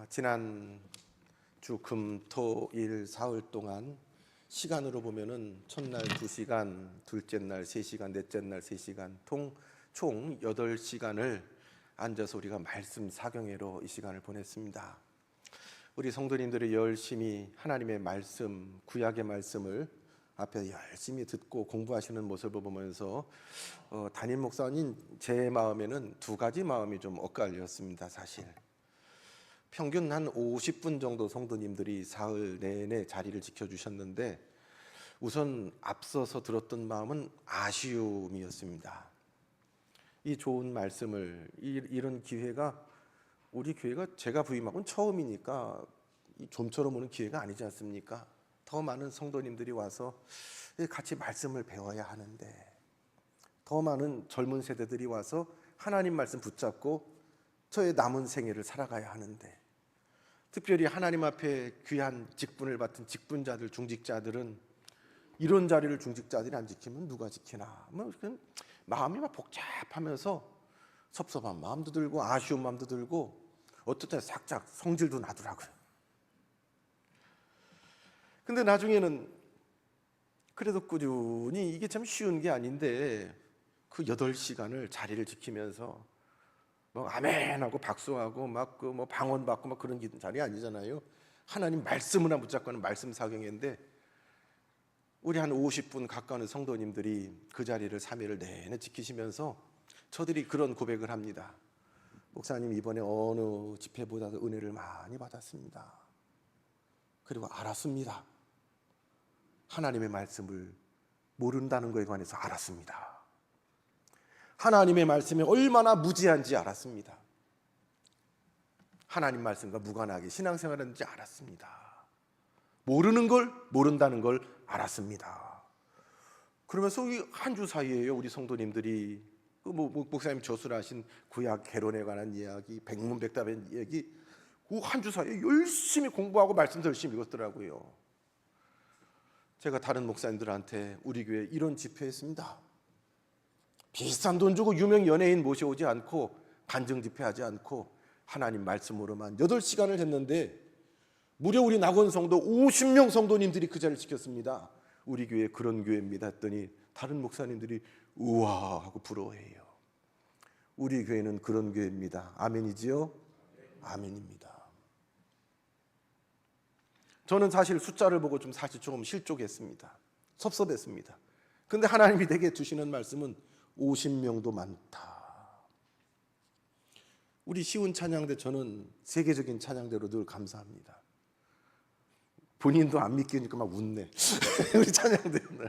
지난 주 금, 토, 일, 사흘 동안 시간으로 보면은 첫날 2시간, 둘째 날 3시간, 넷째 날 3시간, 총 8시간을 앉아서 우리가 말씀 사경회로 이 시간을 보냈습니다. 우리 성도님들이 열심히 하나님의 말씀, 구약의 말씀을 앞에 열심히 듣고 공부하시는 모습을 보면서 담임 목사님 제 마음에는 두 가지 마음이 좀 엇갈렸습니다. 사실 평균 한 50분 정도 성도님들이 사흘 내내 자리를 지켜주셨는데 우선 앞서서 들었던 마음은 아쉬움이었습니다. 이 좋은 말씀을 이런 기회가 우리 교회가 제가 부임하고는 처음이니까 좀처럼 오는 기회가 아니지 않습니까? 더 많은 성도님들이 와서 같이 말씀을 배워야 하는데 더 많은 젊은 세대들이 와서 하나님 말씀 붙잡고 저의 남은 생애를 살아가야 하는데 특별히 하나님 앞에 귀한 직분을 맡은 직분자들, 중직자들은 이런 자리를 중직자들이 안 지키면 누가 지키나? 마음이 막 복잡하면서 섭섭한 마음도 들고 아쉬운 마음도 들고 어떨 때 살짝 성질도 나더라고요. 근데 나중에는 그래도 꾸준히 이게 참 쉬운 게 아닌데 그 8시간을 자리를 지키면서 뭐 아멘하고 박수하고 막 그 뭐 방언 받고 막 그런 자리 아니잖아요. 하나님 말씀을 붙잡고 하는 말씀 사경인데 우리 한 50분 가까운 성도님들이 그 자리를 3일을 내내 지키시면서 저들이 그런 고백을 합니다. 목사님 이번에 어느 집회보다도 은혜를 많이 받았습니다. 그리고 알았습니다. 하나님의 말씀을 모른다는 것에 관해서 알았습니다. 하나님의 말씀이 얼마나 무지한지 알았습니다. 하나님 말씀과 무관하게 신앙생활을 하는지 알았습니다. 모르는 걸 모른다는 걸 알았습니다. 그러면서 한 주 사이에요 우리 성도님들이 목사님 저술하신 구약 개론에 관한 이야기, 백문백답의 이야기 그 한 주 사이에 열심히 공부하고 말씀도 열심히 읽었더라고요. 제가 다른 목사님들한테 우리 교회 이런 집회했습니다. 비싼 돈 주고 유명 연예인 모셔오지 않고 간증 집회하지 않고 하나님 말씀으로만 8시간을 했는데 무려 우리 낙원 성도 50명 성도님들이 그 자리를 지켰습니다. 우리 교회 그런 교회입니다 했더니 다른 목사님들이 우와 하고 부러워해요. 우리 교회는 그런 교회입니다. 아멘이지요? 아멘입니다. 저는 사실 숫자를 보고 사실 조금 실족했습니다. 섭섭했습니다. 근데 하나님이 내게 주시는 말씀은 50명도 많다. 우리 시온 찬양대 저는 세계적인 찬양대로 늘 감사합니다. 본인도 안 믿기니까 막 웃네. 우리 찬양대는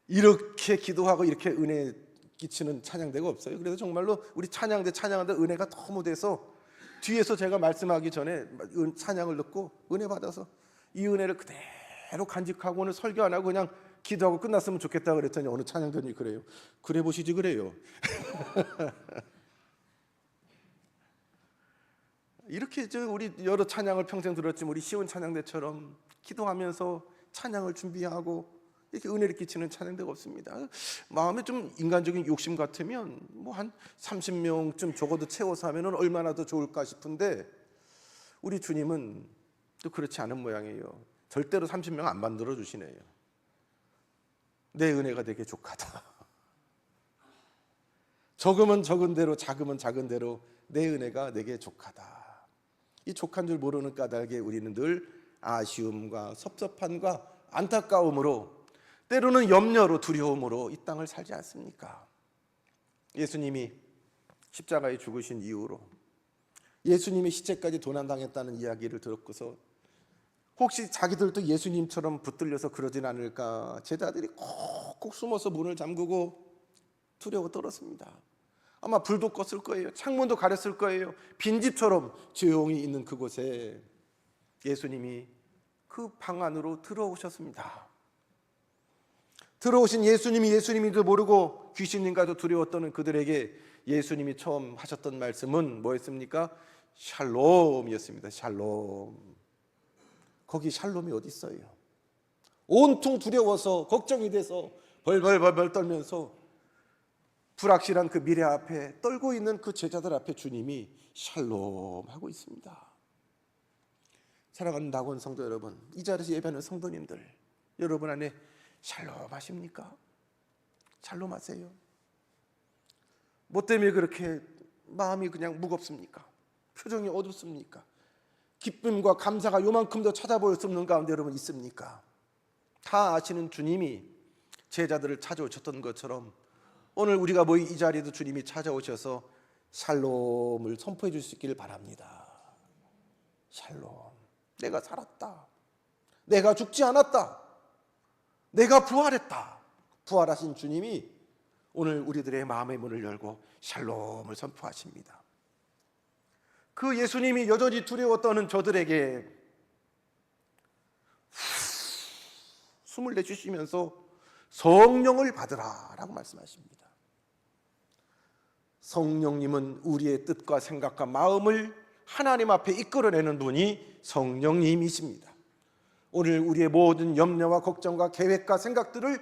이렇게 기도하고 이렇게 은혜 끼치는 찬양대가 없어요. 그래서 정말로 우리 찬양대 찬양하는데 은혜가 너무 돼서 뒤에서 제가 말씀하기 전에 찬양을 듣고 은혜 받아서 이 은혜를 그대로 간직하고 오늘 설교 안 하고 그냥 기도하고 끝났으면 좋겠다 그랬더니 어느 찬양대원이 그래요. 그래 보시지 그래요. 이렇게 우리 여러 찬양을 평생 들었지만 우리 시온 찬양대처럼 기도하면서 찬양을 준비하고 이렇게 은혜를 끼치는 찬양대가 없습니다. 마음에 좀 인간적인 욕심 같으면 뭐 한 30명쯤 적어도 채워서 하면 얼마나 더 좋을까 싶은데 우리 주님은 또 그렇지 않은 모양이에요. 절대로 30명 안 만들어 주시네요. 내 은혜가 되게 족하다. 적으면 적은 대로 작으면 작은 대로 내 은혜가 내게 족하다. 이 족한 줄 모르는 까닭에 우리는 늘 아쉬움과 섭섭함과 안타까움으로 때로는 염려로 두려움으로 이 땅을 살지 않습니까? 예수님이 십자가에 죽으신 이후로 예수님이 시체까지 도난당했다는 이야기를 들었고서 혹시 자기들도 예수님처럼 붙들려서 그러진 않을까 제자들이 콕콕 숨어서 문을 잠그고 두려워 떨었습니다. 아마 불도 껐을 거예요. 창문도 가렸을 거예요. 빈집처럼 조용히 있는 그곳에 예수님이 그 방 안으로 들어오셨습니다. 들어오신 예수님도 모르고 귀신인가도 두려워 떠는 그들에게 예수님이 처음 하셨던 말씀은 뭐였습니까? 샬롬이었습니다. 샬롬. 거기 샬롬이 어디 있어요? 온통 두려워서 걱정이 돼서 벌벌벌벌 떨면서 불확실한 그 미래 앞에 떨고 있는 그 제자들 앞에 주님이 샬롬 하고 있습니다. 사랑하는 낙원 성도 여러분, 이 자리에서 예배하는 성도님들, 여러분 안에 샬롬 하십니까? 샬롬 하세요? 뭐 때문에 그렇게 마음이 그냥 무겁습니까? 표정이 어둡습니까? 기쁨과 감사가 요만큼 더 찾아볼 수 없는 가운데 여러분 있습니까? 다 아시는 주님이 제자들을 찾아오셨던 것처럼 오늘 우리가 모인 이 자리에도 주님이 찾아오셔서 샬롬을 선포해 줄 수 있기를 바랍니다. 샬롬. 내가 살았다. 내가 죽지 않았다. 내가 부활했다. 부활하신 주님이 오늘 우리들의 마음의 문을 열고 샬롬을 선포하십니다. 그 예수님이 여전히 두려워 떠는 저들에게 숨을 내쉬시면서 성령을 받으라 라고 말씀하십니다. 성령님은 우리의 뜻과 생각과 마음을 하나님 앞에 이끌어내는 분이 성령님이십니다. 오늘 우리의 모든 염려와 걱정과 계획과 생각들을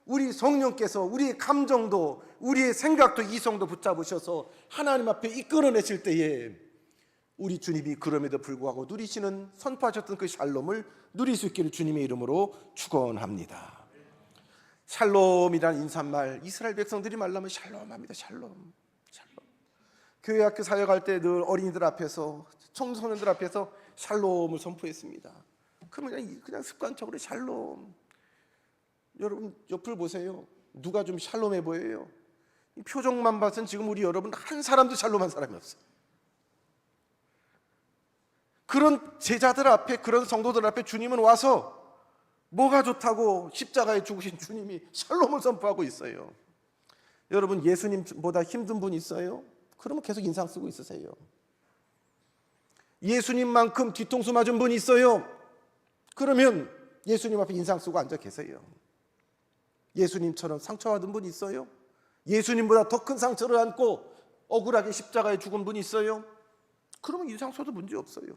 우리 성령께서 우리의 감정도 우리의 생각도 이성도 붙잡으셔서 하나님 앞에 이끌어내실 때에 우리 주님이 그럼에도 불구하고 누리시는 선포하셨던 그 샬롬을 누릴 수 있기를 주님의 이름으로 축원합니다. 샬롬이란 인사말 이스라엘 백성들이 말하면 샬롬합니다. 샬롬. 교회 학교 사역할 때 늘 어린이들 앞에서 청소년들 앞에서 샬롬을 선포했습니다. 그러면 그냥 습관적으로 샬롬. 여러분 옆을 보세요. 누가 좀 샬롬해 보여요? 이 표정만 봐서는 지금 우리 여러분 한 사람도 샬롬한 사람이 없어요. 그런 제자들 앞에 그런 성도들 앞에 주님은 와서 뭐가 좋다고 십자가에 죽으신 주님이 샬롬을 선포하고 있어요. 여러분 예수님보다 힘든 분 있어요? 그러면 계속 인상 쓰고 있으세요. 예수님만큼 뒤통수 맞은 분 있어요? 그러면 예수님 앞에 인상 쓰고 앉아 계세요. 예수님처럼 상처받은 분 있어요? 예수님보다 더 큰 상처를 안고 억울하게 십자가에 죽은 분 있어요? 그러면 인상 써도 문제 없어요.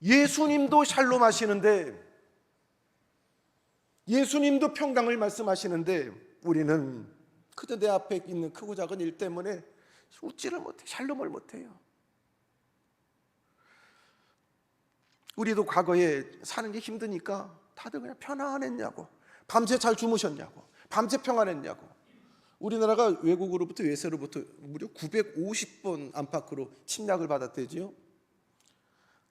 예수님도 샬롬 하시는데, 예수님도 평강을 말씀하시는데 우리는 그저 내 앞에 있는 크고 작은 일 때문에 웃지를 못해, 샬롬을 못해요. 우리도 과거에 사는 게 힘드니까 다들 그냥 편안했냐고, 밤새 잘 주무셨냐고, 밤새 평안했냐고. 우리나라가 외국으로부터 외세로부터 무려 950번 안팎으로 침략을 받았대지요.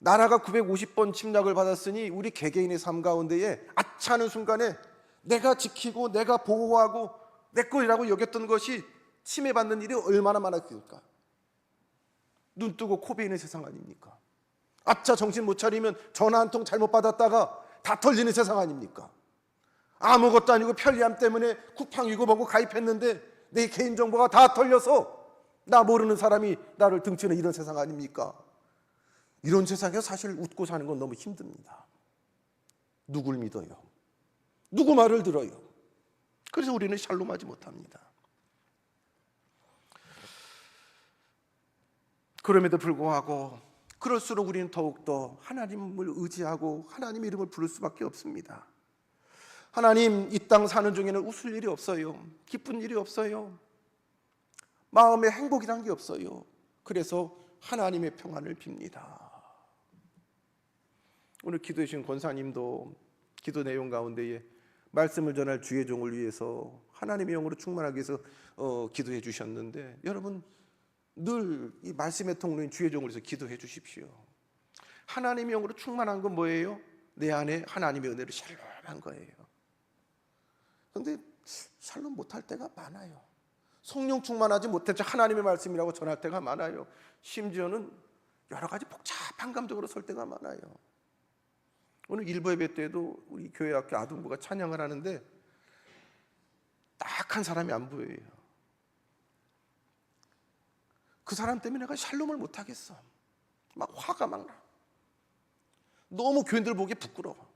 나라가 950번 침략을 받았으니 우리 개개인의 삶 가운데에 아차하는 순간에 내가 지키고 내가 보호하고 내 거라고 여겼던 것이 침해받는 일이 얼마나 많았을까. 눈 뜨고 코 베이는 세상 아닙니까? 아차 정신 못 차리면 전화 한 통 잘못 받았다가 다 털리는 세상 아닙니까? 아무것도 아니고 편리함 때문에 쿠팡이고 뭐고 가입했는데 내 개인정보가 다 털려서 나 모르는 사람이 나를 등치는 이런 세상 아닙니까? 이런 세상에서 사실 웃고 사는 건 너무 힘듭니다. 누굴 믿어요? 누구 말을 들어요? 그래서 우리는 샬롬하지 못합니다. 그럼에도 불구하고 그럴수록 우리는 더욱더 하나님을 의지하고 하나님의 이름을 부를 수밖에 없습니다. 하나님, 이 땅 사는 중에는 웃을 일이 없어요. 기쁜 일이 없어요. 마음에 행복이란 게 없어요. 그래서 하나님의 평안을 빕니다. 오늘 기도해 주신 권사님도 기도 내용 가운데에 말씀을 전할 주의 종을 위해서 하나님의 영으로 충만하기 위해서 기도해 주셨는데, 여러분 늘 이 말씀의 통로인 주의 종을 위해서 기도해 주십시오. 하나님의 영으로 충만한 건 뭐예요? 내 안에 하나님의 은혜로 샬롬한 거예요. 그런데 샬롬 못할 때가 많아요. 성령 충만하지 못해서 하나님의 말씀이라고 전할 때가 많아요. 심지어는 여러 가지 복잡한 감정으로 설 때가 많아요. 오늘 일부 예배 때도 우리 교회 학교 아동부가 찬양을 하는데 딱 한 사람이 안 보여요. 그 사람 때문에 내가 샬롬을 못하겠어. 막 화가 막 나. 너무 교인들 보기에 부끄러워.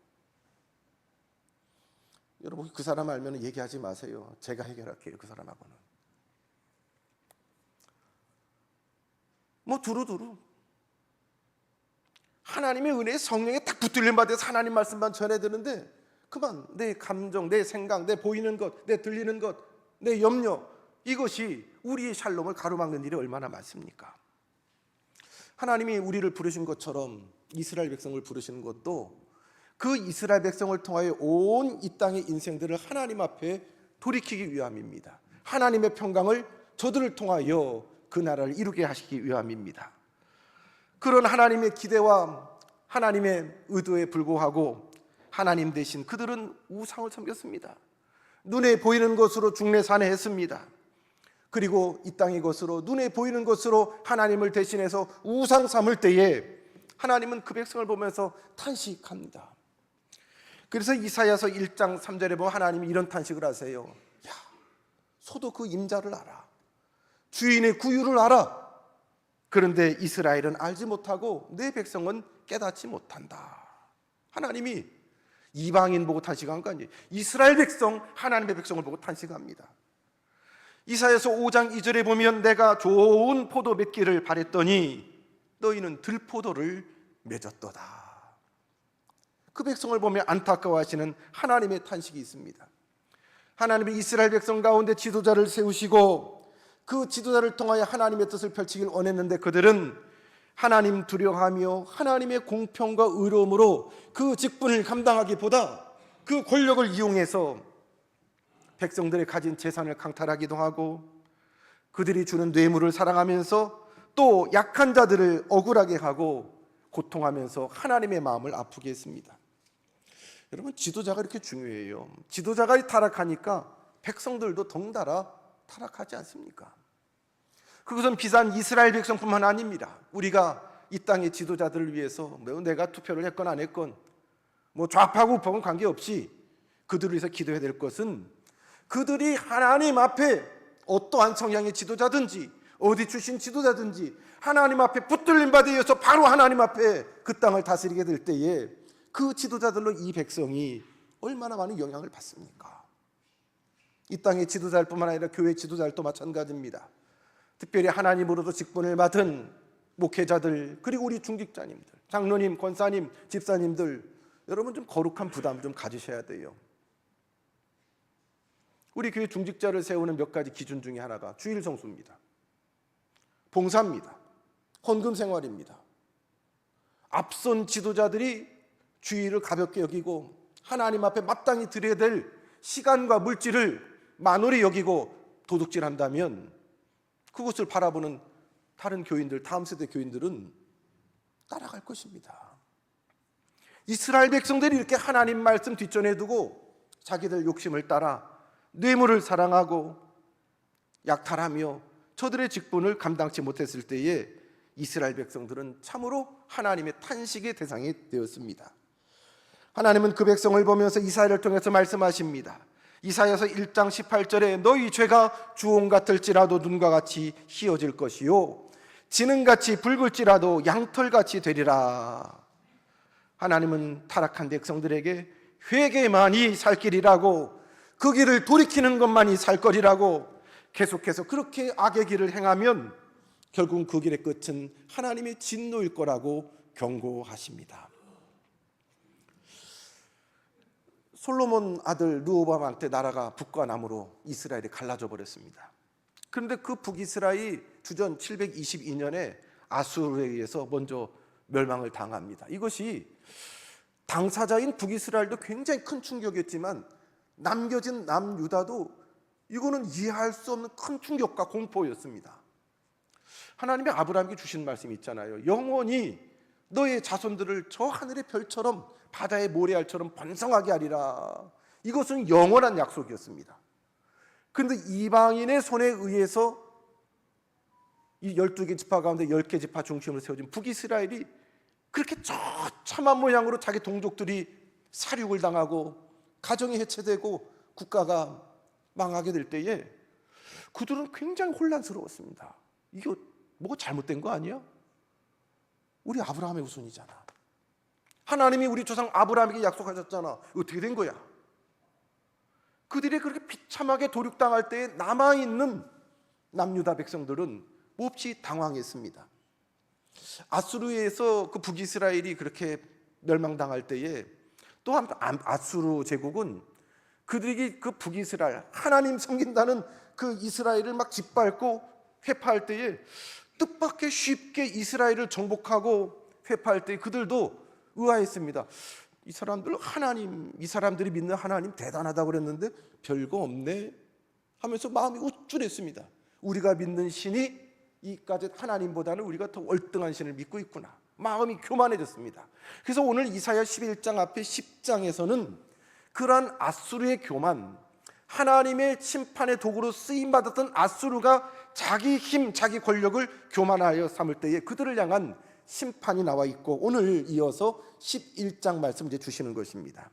여러분 그 사람 알면 얘기하지 마세요. 제가 해결할게요. 그 사람하고는. 뭐 두루두루 하나님의 은혜에 성령에 딱 붙들림 받아서 하나님 말씀만 전해드는데 그만 내 감정, 내 생각, 내 보이는 것, 내 들리는 것, 내 염려 이것이 우리의 샬롬을 가로막는 일이 얼마나 많습니까? 하나님이 우리를 부르신 것처럼 이스라엘 백성을 부르시는 것도 그 이스라엘 백성을 통하여 온 이 땅의 인생들을 하나님 앞에 돌이키기 위함입니다. 하나님의 평강을 저들을 통하여 그 나라를 이루게 하시기 위함입니다. 그런 하나님의 기대와 하나님의 의도에 불구하고 하나님 대신 그들은 우상을 섬겼습니다. 눈에 보이는 것으로 중례산회했습니다. 그리고 이 땅의 것으로 눈에 보이는 것으로 하나님을 대신해서 우상 삼을 때에 하나님은 그 백성을 보면서 탄식합니다. 그래서 이사야서 1장 3절에 보면 하나님이 이런 탄식을 하세요. 야, 소도 그 임자를 알아, 주인의 구유를 알아. 그런데 이스라엘은 알지 못하고 내 백성은 깨닫지 못한다. 하나님이 이방인 보고 탄식한 거 아니에요. 이스라엘 백성, 하나님의 백성을 보고 탄식합니다. 이사야서 5장 2절에 보면 내가 좋은 포도 맺기를 바랬더니 너희는 들포도를 맺었도다. 그 백성을 보며 안타까워하시는 하나님의 탄식이 있습니다. 하나님이 이스라엘 백성 가운데 지도자를 세우시고 그 지도자를 통하여 하나님의 뜻을 펼치길 원했는데 그들은 하나님 두려워하며 하나님의 공평과 의로움으로 그 직분을 감당하기보다 그 권력을 이용해서 백성들이 가진 재산을 강탈하기도 하고 그들이 주는 뇌물을 사랑하면서 또 약한 자들을 억울하게 하고 고통하면서 하나님의 마음을 아프게 했습니다. 여러분, 지도자가 이렇게 중요해요. 지도자가 타락하니까 백성들도 덩달아 타락하지 않습니까? 그것은 비단 이스라엘 백성뿐만 아닙니다. 우리가 이 땅의 지도자들을 위해서 내가 투표를 했건 안 했건 좌파고 우파건 관계없이 그들을 위해서 기도해야 될 것은 그들이 하나님 앞에 어떠한 성향의 지도자든지 어디 출신 지도자든지 하나님 앞에 붙들림 받으셔서 바로 하나님 앞에 그 땅을 다스리게 될 때에 그 지도자들로 이 백성이 얼마나 많은 영향을 받습니까? 이 땅의 지도자일 뿐만 아니라 교회 지도자들도 마찬가지입니다. 특별히 하나님으로도 직분을 받은 목회자들, 그리고 우리 중직자님들, 장로님, 권사님, 집사님들, 여러분 좀 거룩한 부담 좀 가지셔야 돼요. 우리 교회 중직자를 세우는 몇 가지 기준 중에 하나가 주일 성수입니다. 봉사입니다. 헌금 생활입니다. 앞선 지도자들이 주일을 가볍게 여기고 하나님 앞에 마땅히 드려야 될 시간과 물질을 만홀히 여기고 도둑질한다면 그것을 바라보는 다른 교인들, 다음 세대 교인들은 따라갈 것입니다. 이스라엘 백성들이 이렇게 하나님 말씀 뒷전에 두고 자기들 욕심을 따라 뇌물을 사랑하고 약탈하며 저들의 직분을 감당치 못했을 때에 이스라엘 백성들은 참으로 하나님의 탄식의 대상이 되었습니다. 하나님은 그 백성을 보면서 이사야를 통해서 말씀하십니다. 이사야서 1장 18절에 너희 죄가 주홍 같을지라도 눈과 같이 희어질 것이요 지능같이 붉을지라도 양털같이 되리라. 하나님은 타락한 백성들에게 회개만이 살 길이라고, 그 길을 돌이키는 것만이 살 거리라고, 계속해서 그렇게 악의 길을 행하면 결국 그 길의 끝은 하나님의 진노일 거라고 경고하십니다. 솔로몬 아들 르호보암한테 나라가 북과 남으로 이스라엘이 갈라져 버렸습니다. 그런데 그 북이스라엘이 주전 722년에 아수르에 의해서 먼저 멸망을 당합니다. 이것이 당사자인 북이스라엘도 굉장히 큰 충격이었지만 남겨진 남유다도 이거는 이해할 수 없는 큰 충격과 공포였습니다. 하나님이 아브라함에게 주신 말씀이 있잖아요. 영원히 너의 자손들을 저 하늘의 별처럼 바다의 모래알처럼 번성하게 하리라. 이것은 영원한 약속이었습니다. 그런데 이방인의 손에 의해서 이 12개 지파 가운데 10개 지파 중심으로 세워진 북이스라엘이 그렇게 처참한 모양으로 자기 동족들이 살육을 당하고 가정이 해체되고 국가가 망하게 될 때에 그들은 굉장히 혼란스러웠습니다. 이거 뭐가 잘못된 거 아니야? 우리 아브라함의 후손이잖아. 하나님이 우리 조상 아브라함에게 약속하셨잖아. 어떻게 된 거야? 그들이 그렇게 비참하게 도륙당할 때에 남아있는 남유다 백성들은 몹시 당황했습니다. 아수르에서 그 북이스라엘이 그렇게 멸망당할 때에 또한 아수르 제국은 그들이 그 북이스라엘, 하나님 섬긴다는 그 이스라엘을 막 짓밟고 회파할 때에 뜻밖의 쉽게 이스라엘을 정복하고 회파할 때 그들도 의아했습니다. 이 사람들 하나님, 이 사람들이 믿는 하나님 대단하다고 그랬는데 별거 없네 하면서 마음이 우쭐했습니다. 우리가 믿는 신이 이까지 하나님보다는 우리가 더 월등한 신을 믿고 있구나. 마음이 교만해졌습니다. 그래서 오늘 이사야 11장 앞에 10장에서는 그러한 아수르의 교만, 하나님의 심판의 도구로 쓰임받았던 아수르가 자기 힘, 자기 권력을 교만하여 삼을 때에 그들을 향한 심판이 나와 있고, 오늘 이어서 11장 말씀 이제 주시는 것입니다.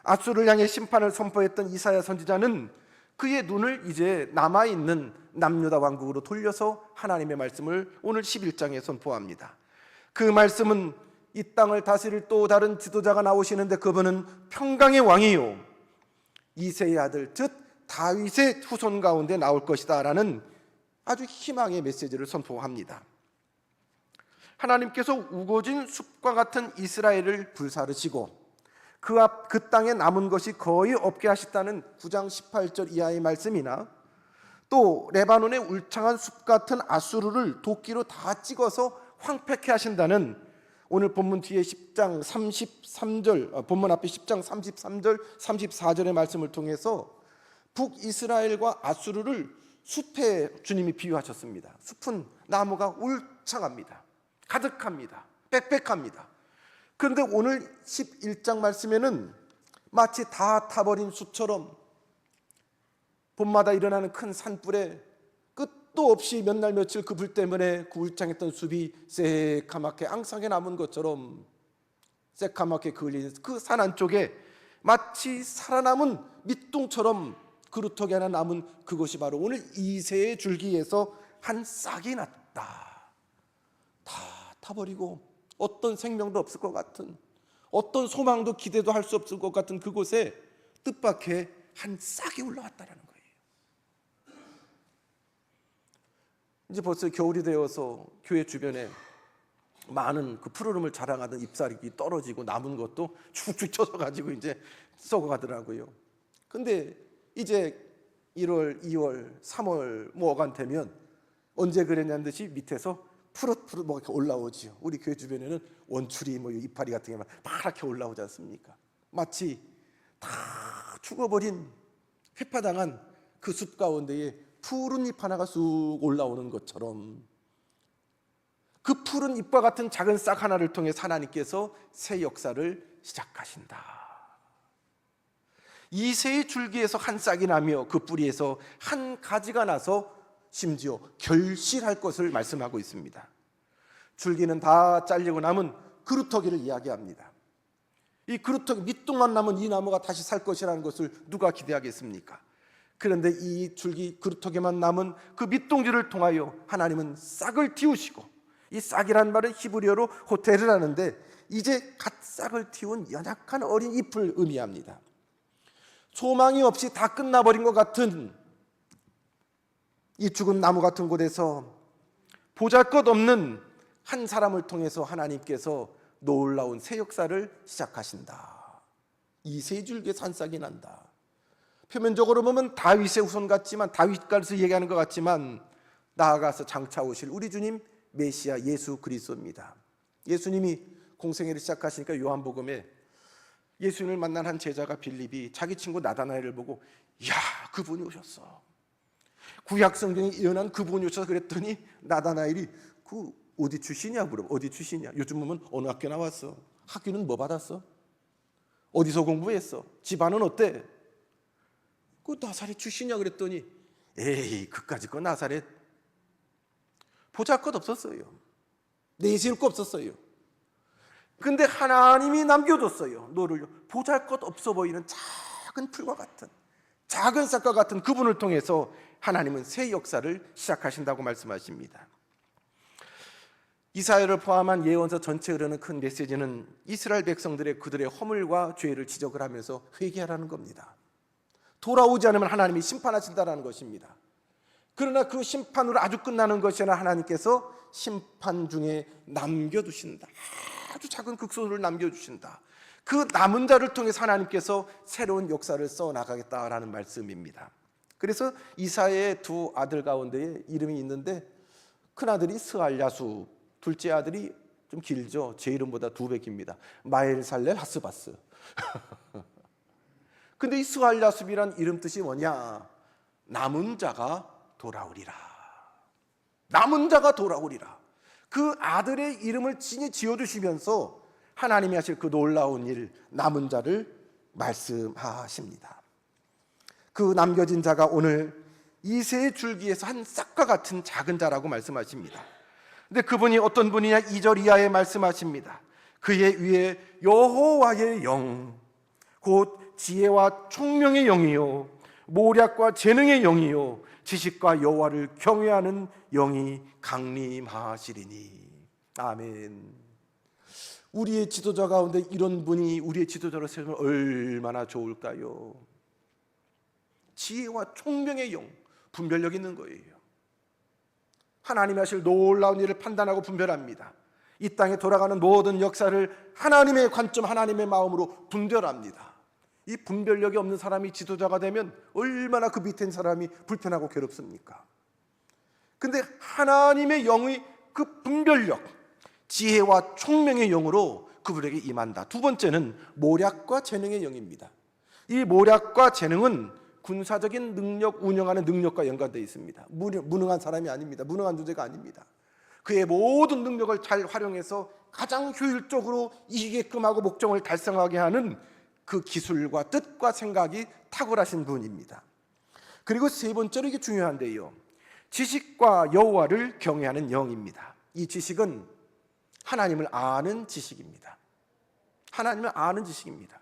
아수르를 향해 심판을 선포했던 이사야 선지자는 그의 눈을 이제 남아있는 남유다 왕국으로 돌려서 하나님의 말씀을 오늘 11장에 선포합니다. 그 말씀은 이 땅을 다스릴 또 다른 지도자가 나오시는데 그분은 평강의 왕이요 이새의 아들 즉 다윗의 후손 가운데 나올 것이다 라는 아주 희망의 메시지를 선포합니다. 하나님께서 우거진 숲과 같은 이스라엘을 불사르시고 그 땅에 남은 것이 거의 없게 하셨다는 9장 18절 이하의 말씀이나 또 레바논의 울창한 숲 같은 아수르를 도끼로 다 찍어서 황폐케 하신다는 오늘 본문 뒤에 10장 33절, 본문 앞에 10장 33절 34절의 말씀을 통해서 북이스라엘과 아수르를 숲에 주님이 비유하셨습니다. 숲은 나무가 울창합니다. 가득합니다. 빽빽합니다. 그런데 오늘 11장 말씀에는 마치 다 타버린 숲처럼 봄마다 일어나는 큰 산불에 끝도 없이 몇 날 며칠 그 불 때문에 그 울창했던 숲이 새카맣게 앙상하게 남은 것처럼 새카맣게 그을린 그 산 안쪽에 마치 살아남은 밑둥처럼 그루터기 하나 남은 그것이 바로 오늘 이새의 줄기에서 한 싹이 났다. 다 타버리고 어떤 생명도 없을 것 같은, 어떤 소망도 기대도 할 수 없을 것 같은 그곳에 뜻밖의 한 싹이 올라왔다라는 거예요. 이제 벌써 겨울이 되어서 교회 주변에 많은 그 푸르름을 자랑하던 잎사귀 떨어지고 남은 것도 축축 쳐져가지고 이제 썩어가더라고요. 근데 이제 1월, 2월, 3월 뭐 어간 되면 언제 그랬냐는 듯이 밑에서 푸릇푸릇 뭐 이렇게 올라오지요. 우리 교회 주변에는 원추리 뭐 이파리 같은 게 막 파랗게 올라오지 않습니까? 마치 다 죽어버린 회파당한 그 숲 가운데에 푸른 잎 하나가 쑥 올라오는 것처럼 그 푸른 잎과 같은 작은 싹 하나를 통해 하나님께서 새 역사를 시작하신다. 이 새의 줄기에서 한 싹이 나며 그 뿌리에서 한 가지가 나서 심지어 결실할 것을 말씀하고 있습니다. 줄기는 다 잘리고 남은 그루터기를 이야기합니다. 이 그루터기 밑둥만 남은 이 나무가 다시 살 것이라는 것을 누가 기대하겠습니까? 그런데 이 줄기 그루터기만 남은 그 밑둥지를 통하여 하나님은 싹을 틔우시고, 이 싹이란 말은 히브리어로 호텔을 하는데 이제 갓 싹을 틔운 연약한 어린 잎을 의미합니다. 소망이 없이 다 끝나버린 것 같은 이 죽은 나무 같은 곳에서 보잘것없는 한 사람을 통해서 하나님께서 놀라운 새 역사를 시작하신다. 이 세 줄기의 산싹이 난다. 표면적으로 보면 다윗의 후손 같지만, 다윗가서 얘기하는 것 같지만 나아가서 장차 오실 우리 주님 메시아 예수 그리스도입니다. 예수님이 공생애를 시작하시니까 요한복음에 예수님을 만난 한 제자가 빌립이 자기 친구 나다나엘을 보고 야 그분이 오셨어, 구약 성경에 예언한 그분이 오셔서 그랬더니 나다나엘이 그 어디 출신이야 물어. 어디 출신이야? 요즘 보면 어느 학교 나왔어? 학교는 뭐 받았어? 어디서 공부했어? 집안은 어때? 그 나사렛 출신이야 그랬더니 에이 그까짓 거 나사렛 보잘것 없었어요. 내세울 거 없었어요. 근데 하나님이 남겨뒀어요. 너를 보잘것 없어 보이는 작은 풀과 같은, 작은 싹과 같은 그분을 통해서 하나님은 새 역사를 시작하신다고 말씀하십니다. 이사야를 포함한 예언서 전체에 흐르는 큰 메시지는 이스라엘 백성들의 그들의 허물과 죄를 지적을 하면서 회개하라는 겁니다. 돌아오지 않으면 하나님이 심판하신다는 것입니다. 그러나 그 심판으로 아주 끝나는 것이 아니라 하나님께서 심판 중에 남겨두신다. 아주 작은 극소수를 남겨주신다. 그 남은 자를 통해서 하나님께서 새로운 역사를 써나가겠다라는 말씀입니다. 그래서 이사야의 두 아들 가운데 이름이 있는데 큰아들이 스알야수, 둘째 아들이 좀 길죠. 제 이름보다 2배 깁니다. 마엘살렐 하스바스. 근데 이 스알야수비란 이름 뜻이 뭐냐? 남은 자가 돌아오리라. 남은 자가 돌아오리라. 그 아들의 이름을 친히 지어주시면서 하나님이 하실 그 놀라운 일, 남은 자를 말씀하십니다. 그 남겨진 자가 오늘 이새의 줄기에서 한 싹과 같은 작은 자라고 말씀하십니다. 근데 그분이 어떤 분이냐? 2절 이하에 말씀하십니다. 그의 위에 여호와의 영, 곧 지혜와 총명의 영이요 모략과 재능의 영이요 지식과 여호와를 경외하는 영이 강림하시리니. 아멘. 우리의 지도자 가운데 이런 분이 우리의 지도자로 세우면 얼마나 좋을까요? 지혜와 총명의 영, 분별력 있는 거예요. 하나님이 하실 놀라운 일을 판단하고 분별합니다. 이 땅에 돌아가는 모든 역사를 하나님의 관점, 하나님의 마음으로 분별합니다. 이 분별력이 없는 사람이 지도자가 되면 얼마나 그 밑에 있는 사람이 불편하고 괴롭습니까? 근데 하나님의 영의 그 분별력, 지혜와 총명의 영으로 그분에게 임한다. 두 번째는 모략과 재능의 영입니다. 이 모략과 재능은 군사적인 능력, 운영하는 능력과 연관되어 있습니다. 무능한 사람이 아닙니다. 무능한 존재가 아닙니다. 그의 모든 능력을 잘 활용해서 가장 효율적으로 이기게끔 하고 목적을 달성하게 하는 그 기술과 뜻과 생각이 탁월하신 분입니다. 그리고 세 번째로 이게 중요한데요, 지식과 여호와를 경외하는 영입니다. 이 지식은 하나님을 아는 지식입니다. 하나님을 아는 지식입니다.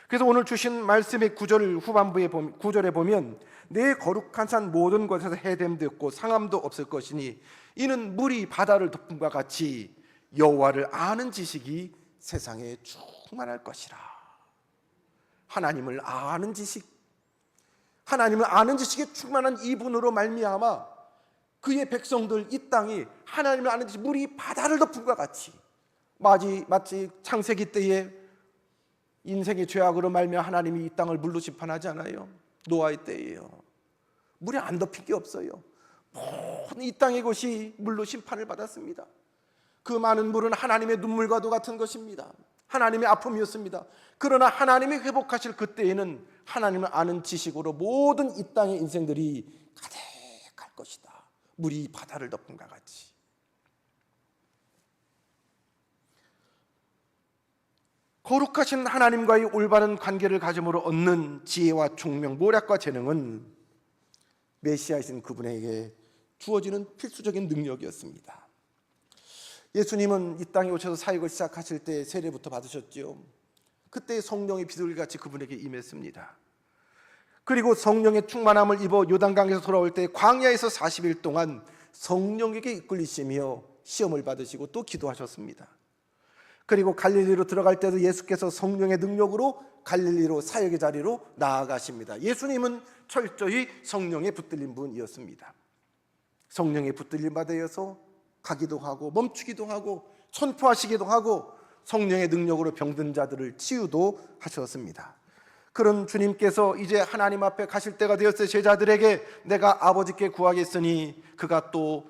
그래서 오늘 주신 말씀의 9절 후반부에 9절에 보면 내 거룩한 산 모든 곳에서 해됨도 없고 상함도 없을 것이니 이는 물이 바다를 덮음과 같이 여호와를 아는 지식이 세상에 충만할 것이라. 하나님을 아는 지식, 하나님을 아는 지식에 충만한 이분으로 말미암아 그의 백성들, 이 땅이 하나님을 아는 지식, 물이 바다를 덮음과 같이, 마치 창세기 때에 인생의 죄악으로 말미암아 하나님이 이 땅을 물로 심판하지 않아요? 노아의 때예요. 물이 안 덮인 게 없어요. 모든 이 땅의 것이 물로 심판을 받았습니다. 그 많은 물은 하나님의 눈물과도 같은 것입니다. 하나님의 아픔이었습니다. 그러나 하나님이 회복하실 그때에는 하나님을 아는 지식으로 모든 이 땅의 인생들이 가득할 것이다. 물이 바다를 덮음과 같이. 거룩하신 하나님과의 올바른 관계를 가짐으로 얻는 지혜와 총명, 모략과 재능은 메시아이신 그분에게 주어지는 필수적인 능력이었습니다. 예수님은 이 땅에 오셔서 사역을 시작하실 때 세례부터 받으셨지요. 그때 성령의 비둘기같이 그분에게 임했습니다. 그리고 성령의 충만함을 입어 요단강에서 돌아올 때 광야에서 40일 동안 성령에게 이끌리시며 시험을 받으시고 또 기도하셨습니다. 그리고 갈릴리로 들어갈 때도 예수께서 성령의 능력으로 갈릴리로 사역의 자리로 나아가십니다. 예수님은 철저히 성령에 붙들린 분이었습니다. 성령에 붙들림 받아서 가기도 하고 멈추기도 하고 선포하시기도 하고 성령의 능력으로 병든 자들을 치유도 하셨습니다. 그런 주님께서 이제 하나님 앞에 가실 때가 되었을 제자들에게 내가 아버지께 구하겠으니 그가 또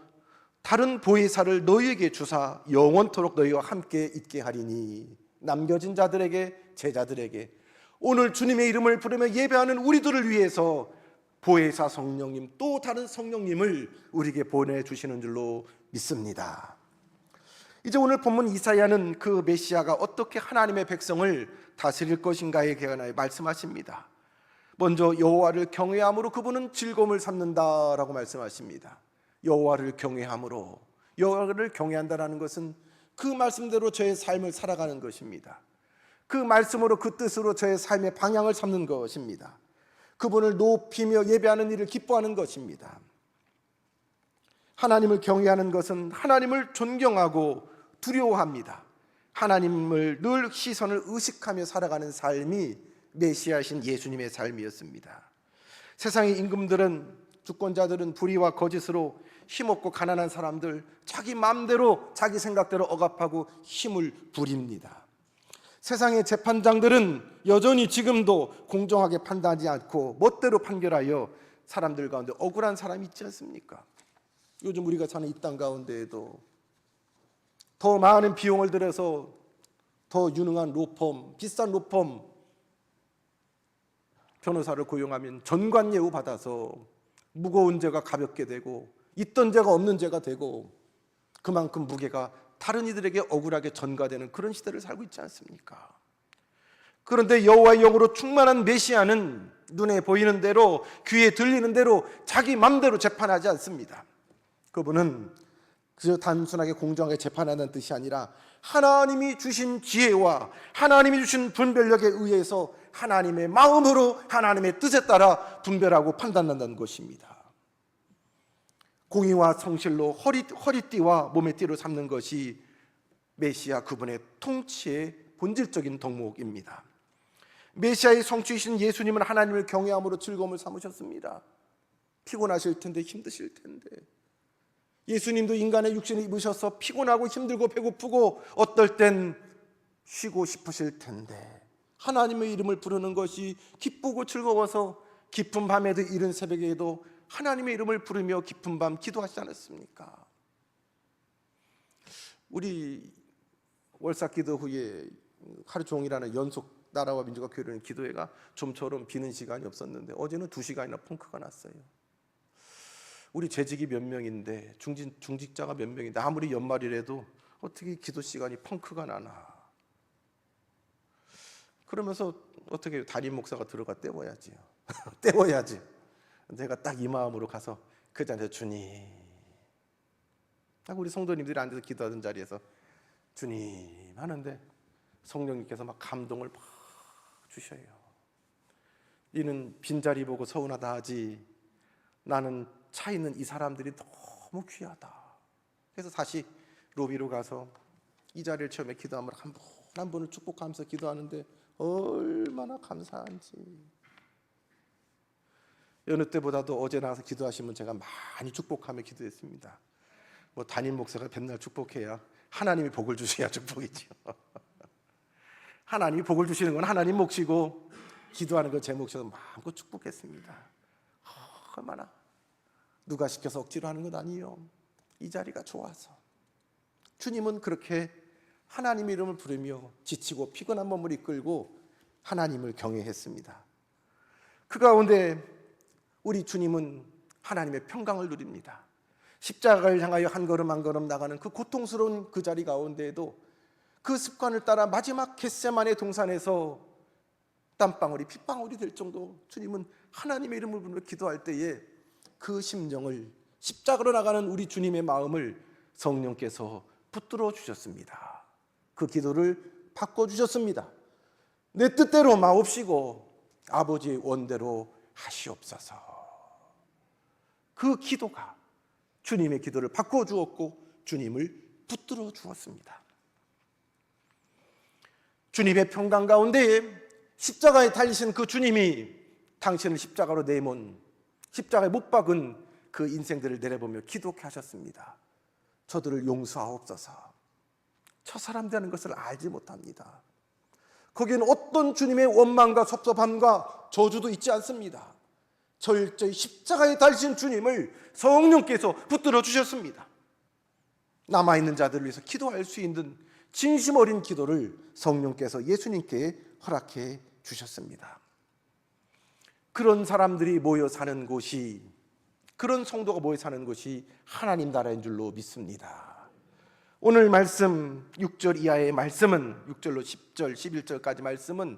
다른 보혜사를 너희에게 주사 영원토록 너희와 함께 있게 하리니. 남겨진 자들에게, 제자들에게 오늘 주님의 이름을 부르며 예배하는 우리들을 위해서 보혜사 성령님, 또 다른 성령님을 우리에게 보내주시는 줄로 믿습니다. 이제 오늘 본문 이사야는 그 메시아가 어떻게 하나님의 백성을 다스릴 것인가에 관하여 말씀하십니다. 먼저 여호와를 경외함으로 그분은 즐거움을 삼는다라고 말씀하십니다. 여호와를 경외함으로, 여호와를 경외한다는 것은 그 말씀대로 저의 삶을 살아가는 것입니다. 그 말씀으로, 그 뜻으로 저의 삶의 방향을 삼는 것입니다. 그분을 높이며 예배하는 일을 기뻐하는 것입니다. 하나님을 경외하는 것은 하나님을 존경하고 두려워합니다. 하나님을 늘 시선을 의식하며 살아가는 삶이 메시아이신 예수님의 삶이었습니다. 세상의 임금들은, 주권자들은 불의와 거짓으로 힘없고 가난한 사람들, 자기 마음대로 자기 생각대로 억압하고 힘을 부립니다. 세상의 재판장들은 여전히 지금도 공정하게 판단하지 않고 멋대로 판결하여 사람들 가운데 억울한 사람이 있지 않습니까? 요즘 우리가 사는 이 땅 가운데에도 더 많은 비용을 들여서 더 유능한 로펌, 비싼 로펌 변호사를 고용하면 전관예우 받아서 무거운 죄가 가볍게 되고 있던 죄가 없는 죄가 되고 그만큼 무게가 다른 이들에게 억울하게 전가되는 그런 시대를 살고 있지 않습니까? 그런데 여호와의 영으로 충만한 메시아는 눈에 보이는 대로 귀에 들리는 대로 자기 맘대로 재판하지 않습니다. 그분은 그저 단순하게 공정하게 재판하는 뜻이 아니라 하나님이 주신 지혜와 하나님이 주신 분별력에 의해서 하나님의 마음으로 하나님의 뜻에 따라 분별하고 판단한다는 것입니다. 공의와 성실로 허리띠와 몸의 띠로 삼는 것이 메시아 그분의 통치의 본질적인 덕목입니다. 메시아의 성취이신 예수님은 하나님을 경외함으로 즐거움을 삼으셨습니다. 피곤하실 텐데, 힘드실 텐데, 예수님도 인간의 육신을 입으셔서 피곤하고 힘들고 배고프고 어떨 땐 쉬고 싶으실 텐데 하나님의 이름을 부르는 것이 기쁘고 즐거워서 깊은 밤에도 이른 새벽에도 하나님의 이름을 부르며 깊은 밤 기도하시지 않았습니까? 우리 월삭기도 후에 하루 종일하는 연속 나라와 민족과 교회라는 기도회가 좀처럼 비는 시간이 없었는데 어제는 2시간이나 펑크가 났어요. 우리 재직이 몇 명인데 중직자가 몇 명인데 아무리 연말이라도 어떻게 기도 시간이 펑크가 나나. 그러면서 어떻게 담임 목사가 들어가 때워야지요. 때워야지. 내가 딱 이 마음으로 가서 그 자리에서 주님, 딱 우리 성도님들이 앉아서 기도하던 자리에서 주님 하는데 성령님께서 막 감동을 막 주셔요. 이는 빈자리 보고 서운하다 하지 나는 차 있는 이 사람들이 너무 귀하다. 그래서 다시 로비로 가서 이 자리를 처음에 기도하면 한 분 한 분을 축복하면서 기도하는데 얼마나 감사한지. 여느 때보다도 어제 나와서 기도하시면 제가 많이 축복하며 기도했습니다. 뭐 담임 목사가 맨날 축복해야 하나님이 복을 주셔야 축복이죠. 하나님이 복을 주시는 건 하나님 몫이고 기도하는 건 제 몫이어서 마음껏 축복했습니다. 얼마나 누가 시켜서 억지로 하는 건 아니에요. 이 자리가 좋아서. 주님은 그렇게 하나님의 이름을 부르며 지치고 피곤한 몸을 이끌고 하나님을 경외했습니다. 그 가운데 우리 주님은 하나님의 평강을 누립니다. 십자가를 향하여 한 걸음 한 걸음 나가는 그 고통스러운 그 자리 가운데에도 그 습관을 따라 마지막 겟세마네 동산에서 땀방울이 핏방울이 될 정도 주님은 하나님의 이름을 부르며 기도할 때에 그 심정을 십자가로 나가는 우리 주님의 마음을 성령께서 붙들어 주셨습니다. 그 기도를 바꿔주셨습니다. 내 뜻대로 마옵시고 아버지의 원대로 하시옵소서. 그 기도가 주님의 기도를 바꿔주었고 주님을 붙들어 주었습니다. 주님의 평강 가운데에 십자가에 달리신 그 주님이 당신을 십자가로 내몬 십자가에 못 박은 그 인생들을 내려보며 기도케 하셨습니다. 저들을 용서하옵소서. 저 사람 되는 것을 알지 못합니다. 거기에는 어떤 주님의 원망과 섭섭함과 저주도 있지 않습니다. 철저히 십자가에 달리신 주님을 성령께서 붙들어 주셨습니다. 남아있는 자들을 위해서 기도할 수 있는 진심 어린 기도를 성령께서 예수님께 허락해 주셨습니다. 그런 사람들이 모여 사는 곳이, 그런 성도가 모여 사는 곳이 하나님 나라인 줄로 믿습니다. 오늘 말씀 6절 이하의 말씀은 6절로 10절, 11절까지 말씀은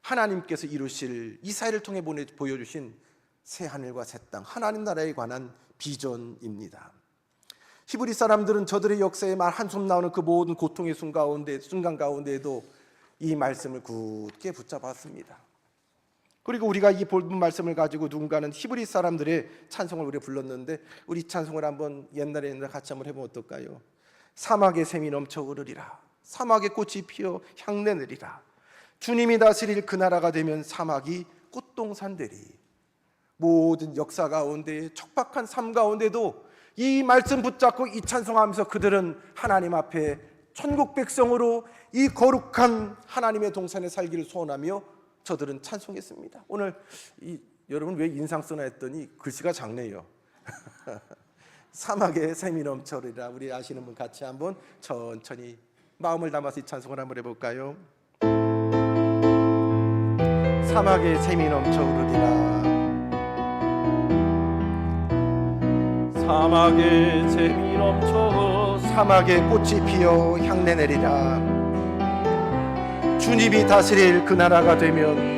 하나님께서 이루실 이사야를 통해 보여주신 새 하늘과 새 땅, 하나님 나라에 관한 비전입니다. 히브리 사람들은 저들의 역사에 말 한숨 나오는 그 모든 고통의 순간 가운데에도 이 말씀을 굳게 붙잡았습니다. 그리고 우리가 이 본문 말씀을 가지고 누군가는 히브리 사람들의 찬송을 우리가 불렀는데 우리 찬송을 한번 옛날에 같이 한번 해보면 어떨까요? 사막에 샘이 넘쳐 흐르리라. 사막에 꽃이 피어 향내 내리라. 주님이 다스릴 그 나라가 되면 사막이 꽃동산 되리. 모든 역사 가운데 척박한 삶 가운데도 이 말씀 붙잡고 이 찬송하면서 그들은 하나님 앞에 천국 백성으로 이 거룩한 하나님의 동산에 살기를 소원하며 저들은 찬송했습니다. 오늘 이 여러분 왜 인상 쓰나 했더니 글씨가 작네요. 사막에 샘이 넘쳐오리라. 우리 아시는 분 같이 한번 천천히 마음을 담아서 이 찬송을 한번 해볼까요? 사막에 샘이 넘쳐오르리라. 사막에 샘이 넘쳐 사막에 꽃이 피어 향내 내리라. 주님이 다스릴 그 나라가 되면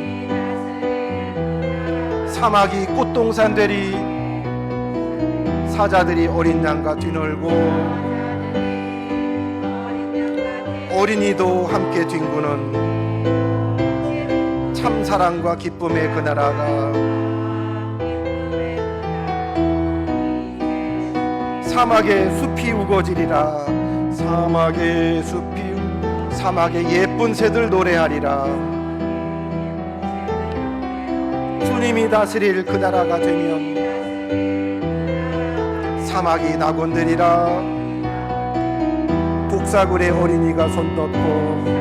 사막이 꽃동산 되리. 사자들이 어린 양과 뒤놀고 어린이도 함께 뒹구는 참 사랑과 기쁨의 그 나라가 사막에 숲이 우거지리라. 사막에 사막에 예쁜 새들 노래하리라. 주님이 다스릴 그 나라가 되면 사막이 낙원되리라. 독사굴에 어린이가 손떴고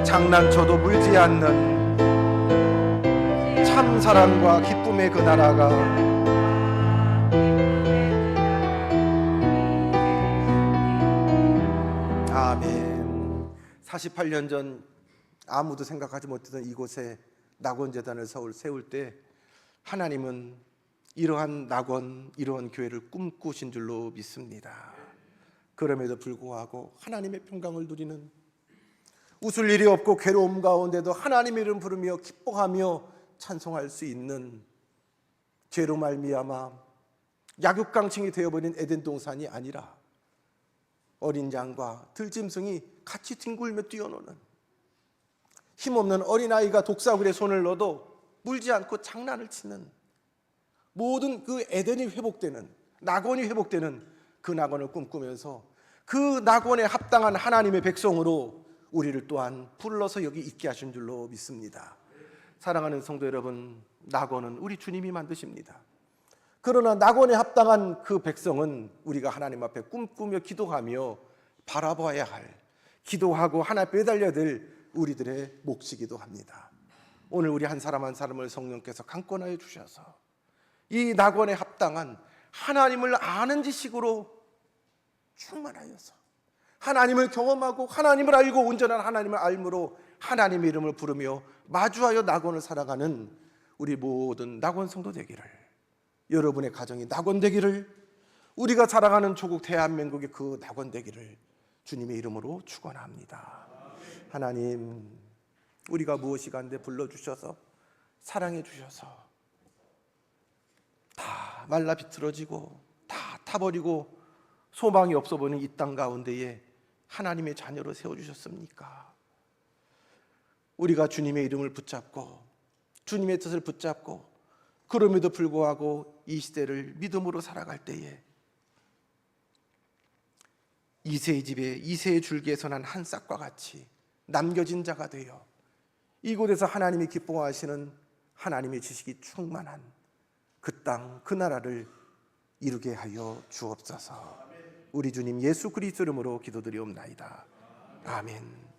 장난쳐도 물지 않는 참 사랑과 기쁨의 그 나라가 아멘. 48년 전 아무도 생각하지 못했던 이곳에 낙원재단을 세울 때 하나님은 이러한 낙원, 이러한 교회를 꿈꾸신 줄로 믿습니다. 그럼에도 불구하고 하나님의 평강을 누리는, 웃을 일이 없고 괴로움 가운데도 하나님의 이름 부르며 기뻐하며 찬송할 수 있는, 죄로 말미암아 약육강층이 되어버린 에덴 동산이 아니라 어린 양과 들짐승이 같이 뒹굴며 뛰어노는, 힘없는 어린아이가 독사굴에 손을 넣어도 물지 않고 장난을 치는, 모든 그 에덴이 회복되는, 낙원이 회복되는 그 낙원을 꿈꾸면서 그 낙원에 합당한 하나님의 백성으로 우리를 또한 불러서 여기 있게 하신 줄로 믿습니다. 사랑하는 성도 여러분, 낙원은 우리 주님이 만드십니다. 그러나 낙원에 합당한 그 백성은 우리가 하나님 앞에 꿈꾸며 기도하며 바라봐야 할, 기도하고 하나님 앞에 매달려야 될 우리들의 몫이기도 합니다. 오늘 우리 한 사람 한 사람을 성령께서 강권하여 주셔서 이 낙원에 합당한 하나님을 아는 지식으로 충만하여서 하나님을 경험하고 하나님을 알고 온전한 하나님을 알므로 하나님의 이름을 부르며 마주하여 낙원을 살아가는 우리 모든 낙원 성도 되기를, 여러분의 가정이 낙원 되기를, 우리가 살아가는 조국 대한민국의 그 낙원 되기를 주님의 이름으로 축원합니다. 하나님, 우리가 무엇이 간데 불러주셔서 사랑해 주셔서 다 말라 비틀어지고 다 타버리고 소망이 없어 보이는 이 땅 가운데에 하나님의 자녀로 세워주셨습니까? 우리가 주님의 이름을 붙잡고 주님의 뜻을 붙잡고 그럼에도 불구하고 이 시대를 믿음으로 살아갈 때에 이새의 집에 이새의 줄기에서 난 한 싹과 같이 남겨진 자가 되어 이곳에서 하나님이 기뻐하시는 하나님의 지식이 충만한 그 땅, 그 나라를 이루게 하여 주옵소서. 우리 주님 예수 그리스도 이름으로 기도드리옵나이다. 아멘.